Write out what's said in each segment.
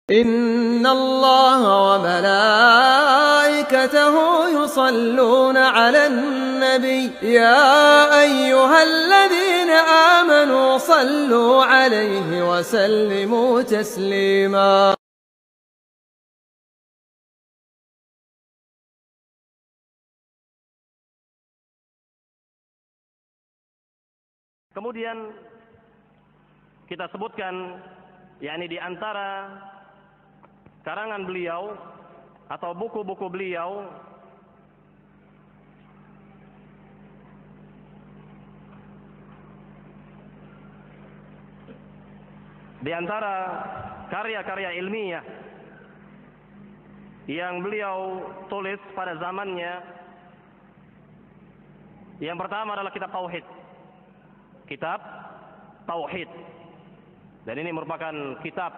إن الله وملائكته يصلون على النبي يا أيها الذين آمنوا صلوا عليه وسلموا تسليما. Kemudian kita sebutkan yakni di antara karangan beliau atau buku-buku beliau di antara karya-karya ilmiah yang beliau tulis pada zamannya, yang pertama adalah kitab tauhid. Kitab tauhid. Dan ini merupakan kitab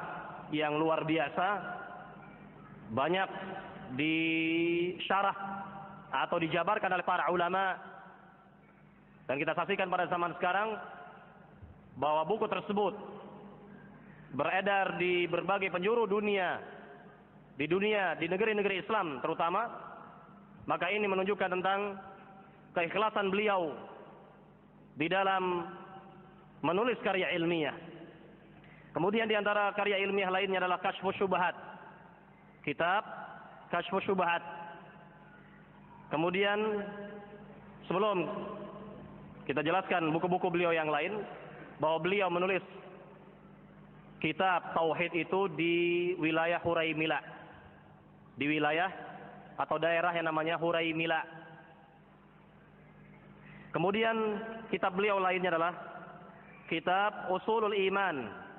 yang luar biasa, banyak disyarah atau dijabarkan oleh para ulama. Dan kita saksikan pada zaman sekarang bahwa buku tersebut beredar di berbagai penjuru dunia, di negeri-negeri Islam terutama. Maka ini menunjukkan tentang keikhlasan beliau di dalam menulis karya ilmiah. Kemudian di antara karya ilmiah lainnya adalah Kashfus Syubhat. Kitab Kashfus Syubhat. Kemudian sebelum kita jelaskan buku-buku beliau yang lain, bahwa beliau menulis kitab tauhid itu di wilayah Huraymila. Di wilayah atau daerah yang namanya Huraymila. Kemudian kitab beliau lainnya adalah kitab Ushulul Iman.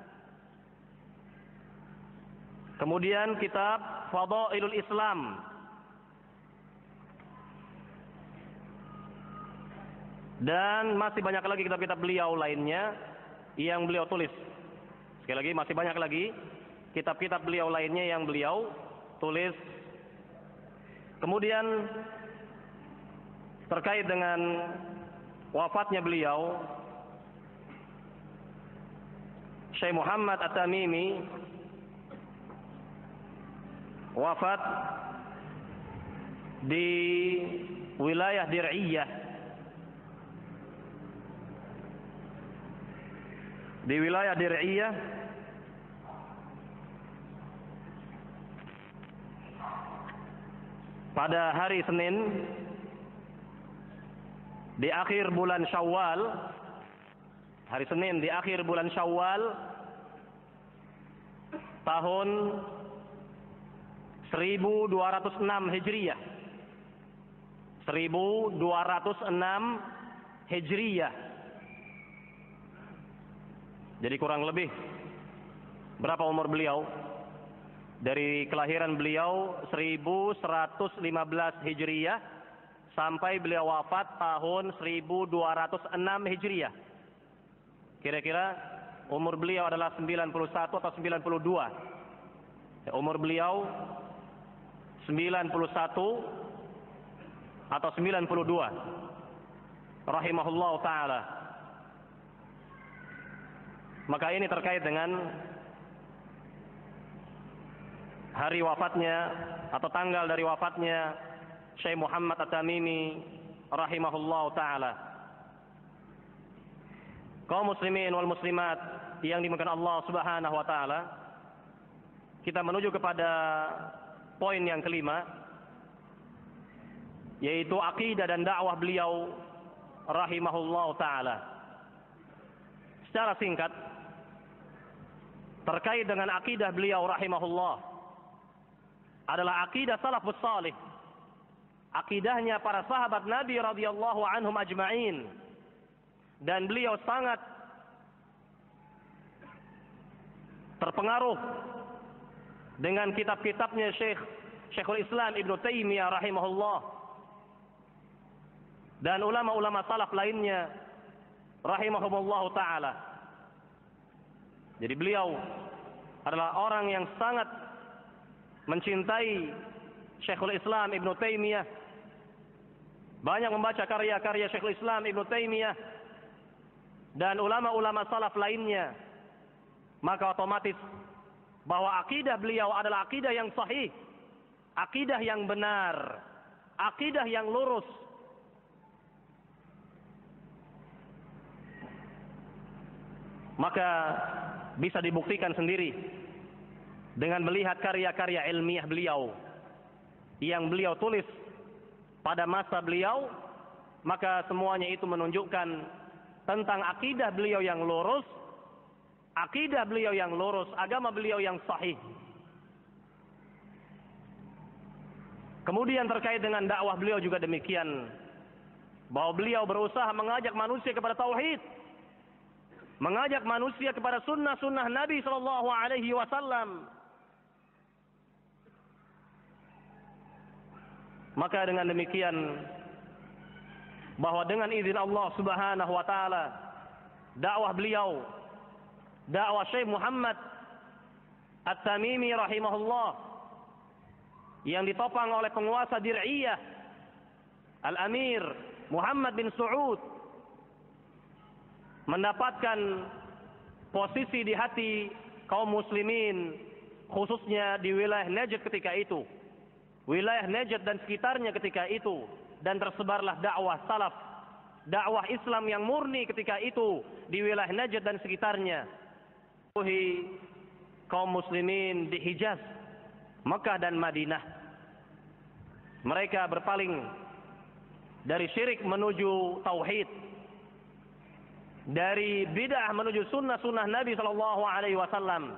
Kemudian kitab Fadailul Islam. Dan masih banyak lagi kitab-kitab beliau lainnya yang beliau tulis. Sekali lagi, masih banyak lagi kitab-kitab beliau lainnya yang beliau tulis. Kemudian terkait dengan wafatnya beliau, Syekh Muhammad At-Tamimi wafat di wilayah Dir'iyah. Di wilayah Dir'iyah pada hari Senin di akhir bulan Syawal. Hari Senin di akhir bulan Syawal tahun 1206 Hijriyah. 1206 Hijriyah. Jadi kurang lebih berapa umur beliau? Dari kelahiran beliau 1115 Hijriyah sampai beliau wafat tahun 1206 Hijriyah. Kira-kira umur beliau adalah 91 atau 92. Umur beliau 91 atau 92 rahimahullah ta'ala. Maka ini terkait dengan hari wafatnya atau tanggal dari wafatnya Syekh Muhammad At-Tamimi rahimahullah ta'ala. Kaum muslimin wal muslimat yang dimuliakan Allah subhanahu wa ta'ala, kita menuju kepada poin yang kelima, yaitu akidah dan dakwah beliau rahimahullah ta'ala. Secara singkat, terkait dengan akidah beliau rahimahullah adalah akidah salafus salih, akidahnya para sahabat Nabi radhiyallahu anhum ajma'in. Dan beliau sangat terpengaruh dengan kitab-kitabnya Syekhul Islam Ibnu Taimiyah rahimahullah dan ulama-ulama salaf lainnya rahimahumullah ta'ala. Jadi beliau adalah orang yang sangat mencintai Syekhul Islam Ibnu Taimiyah, banyak membaca karya-karya Syekhul Islam Ibnu Taimiyah dan ulama-ulama salaf lainnya. Maka otomatis bahwa akidah beliau adalah akidah yang sahih, akidah yang benar, akidah yang lurus. Maka bisa dibuktikan sendiri dengan melihat karya-karya ilmiah beliau yang beliau tulis pada masa beliau, maka semuanya itu menunjukkan tentang akidah beliau yang lurus, akidah beliau yang lurus, agama beliau yang sahih. Kemudian terkait dengan dakwah beliau juga demikian, bahwa beliau berusaha mengajak manusia kepada tauhid, mengajak manusia kepada sunnah-sunnah Nabi Shallallahu Alaihi Wasallam. Maka dengan demikian, bahwa dengan izin Allah Subhanahu Wa Taala, dakwah beliau, dakwah Syekh Muhammad At-Tamimi rahimahullah, yang ditopang oleh penguasa Dir'iyah Al-Amir Muhammad bin Saud, mendapatkan posisi di hati kaum muslimin, khususnya di wilayah Najd ketika itu, wilayah Najd dan sekitarnya ketika itu, dan tersebarlah dakwah salaf, dakwah Islam yang murni ketika itu di wilayah Najd dan sekitarnya. Kaum muslimin di Hijaz, Mekah dan Madinah, mereka berpaling dari syirik menuju tauhid, dari bid'ah menuju sunnah-sunnah Nabi Shallallahu Alaihi Wasallam.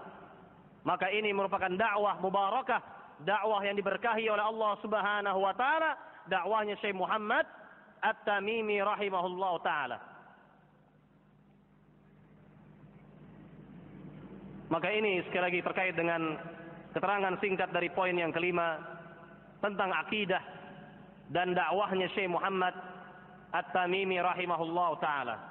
Maka ini merupakan dakwah mubarakah, dakwah yang diberkahi oleh Allah Subhanahu Wa Taala, dakwahnya Syekh Muhammad At-Tamimi rahimahullah taala. Maka ini sekali lagi terkait dengan keterangan singkat dari poin yang kelima tentang akidah dan dakwahnya Syekh Muhammad At-Tamimi rahimahullah taala.